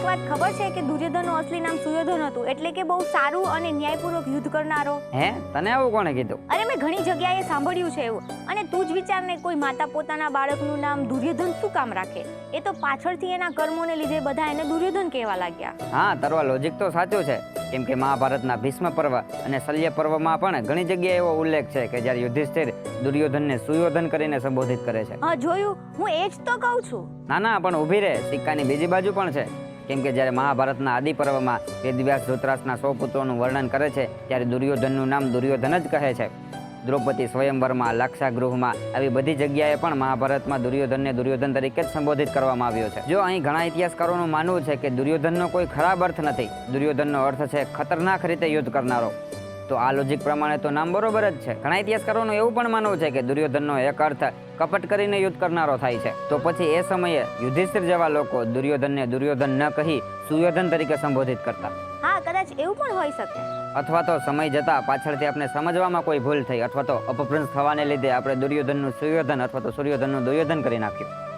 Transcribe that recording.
એક વાત ખબર છે કે દુર્યોધનનું અસલી નામ સુયોધન હતું, એટલે કે બહુ સારું અને ન્યાયપૂર્વક યુદ્ધ કરનારો. હે, તને આવું કોણે કીધું? અરે મેં ઘણી જગ્યાએ સાંભળ્યું છે એવું. અને તું જ વિચાર ને, કોઈ માતા પોતાના બાળકનું નામ દુર્યોધન શું કામ રાખે? એ તો પાછળથી એના કર્મોને લીધે બધા એને દુર્યોધન કહેવા લાગ્યા. હા, તારો લોજિક તો સાચું છે. કેમ કે મહાભારતના ભીષ્મ પર્વ અને શલ્ય પર્વમાં પણ ઘણી જગ્યાએ એવો ઉલ્લેખ છે કે જ્યારે યુધિષ્ઠિર દુર્યોધનને સુયોધન કરીને સંબોધિત કરે છે. હા જોયું, હું એ જ તો કહું છું. ના ના, પણ ઊભી રહે, સિક્કાની બીજી બાજુ પણ છે. કેમ કે જ્યારે મહાભારતના આદિ પર્વમાં વેદવ્યાસ ધૃતરાષ્ટ્રના 100 પુત્રોનું વર્ણન કરે છે ત્યારે દુર્યોધનનું નામ દુર્યોધન જ કહે છે. દ્રૌપદી સ્વયંવરમાં, લાક્ષાગૃહમાં, આવી બધી જગ્યાએ પણ મહાભારતમાં દુર્યોધનને દુર્યોધન તરીકે જ સંબોધિત કરવામાં આવ્યો છે. જો અહીં ઘણા ઇતિહાસકારોનું માનવું છે કે દુર્યોધનનો કોઈ ખરાબ અર્થ નથી, દુર્યોધનનો અર્થ છે ખતરનાક રીતે યુદ્ધ કરનારો. તો આ લોજિક પ્રમાણે તો નામ બરોબર જ છે. ઘણા ઇતિહાસકારોનું એવું પણ માનવું છે કે દુર્યોધનનો એક અર્થ કપટ કરીને યુદ્ધ કરનારો થાય છે. તો પછી એ સમયે યુધિષ્ઠિર જેવા લોકો દુર્યોધનને દુર્યોધન ન કહી સુયોધન તરીકે સંબોધિત કરતા. હા, કદાચ એવું પણ હોઈ શકે. અથવા તો સમય જતા પાછળથી આપણે સમજવામાં કોઈ ભૂલ થઈ, અથવા તો અપભ્રંશ થવાને લીધે આપણે દુર્યોધનનું સુયોધન અથવા તો સુર્યોધનનું દુર્યોધન કરી નાખ્યું.